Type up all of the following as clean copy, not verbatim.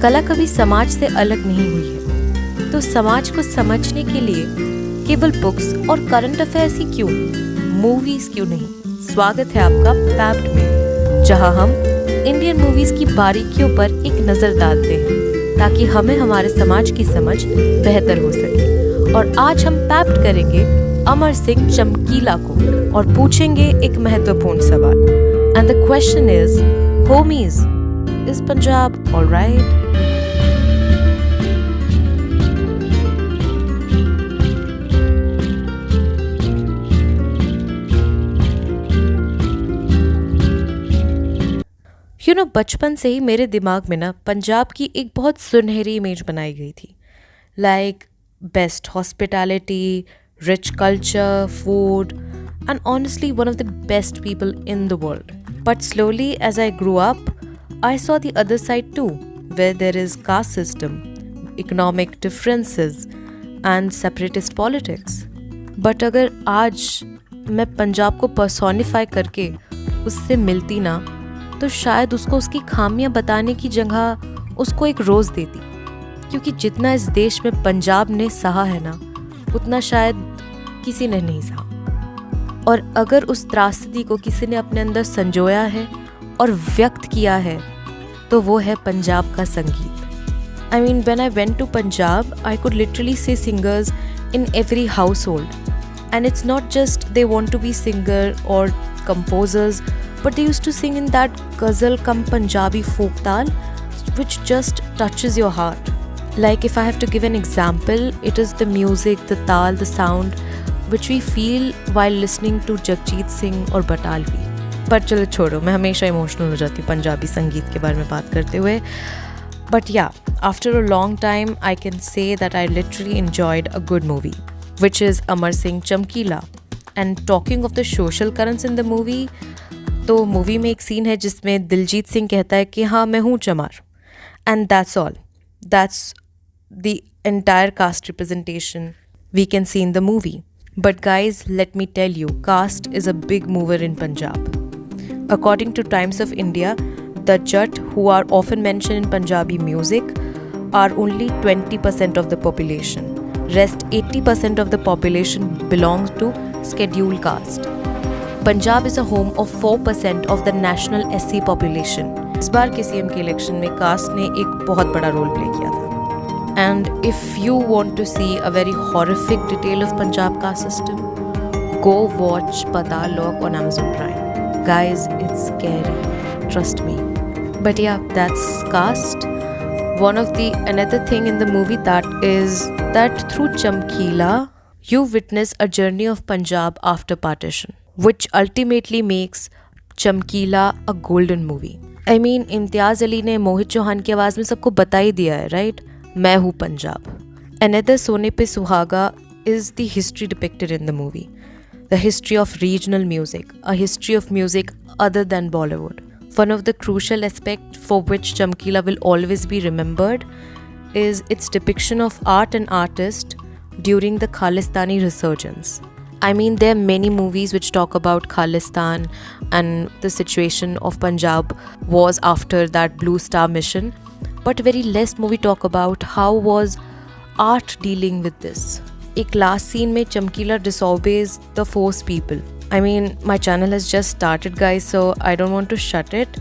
कला कभी समाज से अलग नहीं हुई है, तो समाज को समझने के लिए केवल बुक्स और करंट अफेयर्स ही क्यों, मूवीज क्यों नहीं। स्वागत है आपका पैप्ड में, जहां हम इंडियन मूवीज की बारीकियों पर एक नजर डालते हैं ताकि हमें हमारे समाज की समझ बेहतर हो सके। और आज हम पैप्ड करेंगे अमर सिंह चमकीला को और पूछेंगे एक महत्वपूर्ण सवाल। And the question is, homies, is Punjab alright? बचपन से ही मेरे दिमाग में ना पंजाब की एक बहुत सुनहरी इमेज बनाई गई थी। Like best hospitality, rich culture, food and honestly one of the best people in the world. But slowly as I grow up, I saw the other side too, where there is caste system, economic differences and separatist politics. But अगर आज मैं पंजाब को personify करके उससे मिलती ना, तो शायद उसको उसकी खामियां बताने की जगह उसको एक रोज़ देती, क्योंकि जितना इस देश में पंजाब ने सहा है ना, उतना शायद किसी ने नहीं सहा। और अगर उस त्रासदी को किसी ने अपने अंदर संजोया है और व्यक्त किया है, तो वो है पंजाब का संगीत। I mean, when I went to Punjab, I could literally see singers in every household, and it's not just they want to be singer और composers, but they used to sing in that ghazal cum Punjabi folk tal, which just touches your heart. Like, if I have to give an example, it is the music, the tal, the sound which we feel while listening to Jagjit Singh और बटालवी। पर चलो छोड़ो, मैं हमेशा emotional हो जाती हूँ पंजाबी संगीत के बारे में बात करते हुए। But yeah, after a long time, I can say that I literally enjoyed a good movie, which is Amar Singh Chamkila. And talking of the social currents in the movie, तो मूवी में एक scene है जिसमें दिलजीत सिंह कहता है कि हाँ, मैं हूँ Chamar, and that's all. That's the entire caste representation we can see in the movie. But guys, let me tell you, caste is a big mover in Punjab. According to Times of India, the Jat who are often mention in Punjabi music are only 20% of the population. Rest 80% of the population belongs to scheduled caste. Punjab is a home of 4% of the national SC population. इस बार के CM के election में cast ने एक बहुत बड़ा role play किया था। And if you want to see a very horrific detail of Punjab caste system, go watch Patal Lok on Amazon Prime. Guys, it's scary. Trust me. But yeah, that's caste. One of the another thing in the movie that is that through Chamkila, you witness a journey of Punjab after partition, which ultimately makes Chamkila a golden movie. I mean, Imtiaz Ali ने मोहित चौहान की आवाज़ में सबको बता ही दिया है, right? मैं हूँ पंजाब। Another सोने पे सुहागा is the history depicted in the movie. The history of regional music, a history of music other than Bollywood. One of the crucial aspects for which Chamkila will always be remembered is its depiction of art and artists during the Khalistani resurgence. I mean, there are many movies which talk about Khalistan and the situation of Punjab was after that Blue Star mission, but very less movie talk about how was art dealing with this. एक last scene में Chamkila disobeys the force people. I mean, my channel has just started, guys, so I don't want to shut it,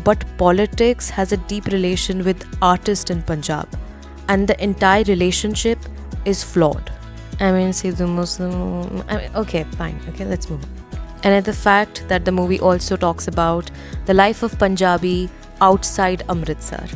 but politics has a deep relation with artists in Punjab, and the entire relationship is flawed. I mean, see the Muslim, okay, fine, okay, let's move on. Another fact that the movie also talks about the life of Punjabi outside Amritsar.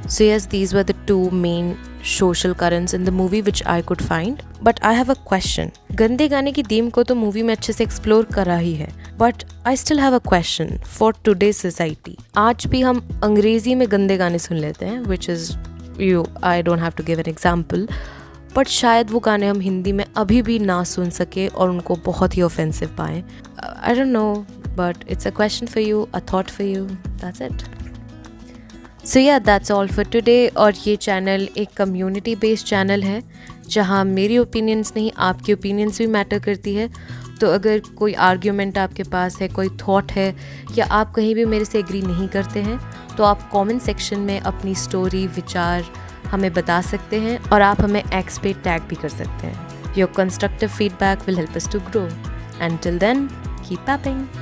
So yes, these were the two main social currents in the movie which I could find. But I have a question. गंदे गाने की theme को तो movie में अच्छे से explore करा ही है, but I still have a question for today's society. आज भी हम अंग्रेजी में गंदे गाने सुन लेते हैं, which is I don't have to give an example, but शायद वो गाने हम हिंदी में अभी भी ना सुन सके और उनको बहुत ही ऑफेंसिव पाएं. I don't know, but it's a question for you, a thought for you. That's it. So yeah, that's all for today. और ये चैनल एक कम्युनिटी बेस्ड चैनल है जहाँ मेरी ओपिनियंस नहीं, आपकी ओपिनियंस भी मैटर करती है। तो अगर कोई आर्ग्यूमेंट आपके पास है, कोई थॉट है, या आप कहीं भी मेरे से एग्री नहीं करते हैं, तो आप कमेंट सेक्शन में अपनी स्टोरी, विचार हमें बता सकते हैं और आप हमें एक्स पे टैग भी कर सकते हैं। Your constructive feedback will help us to grow. Until then, keep tapping.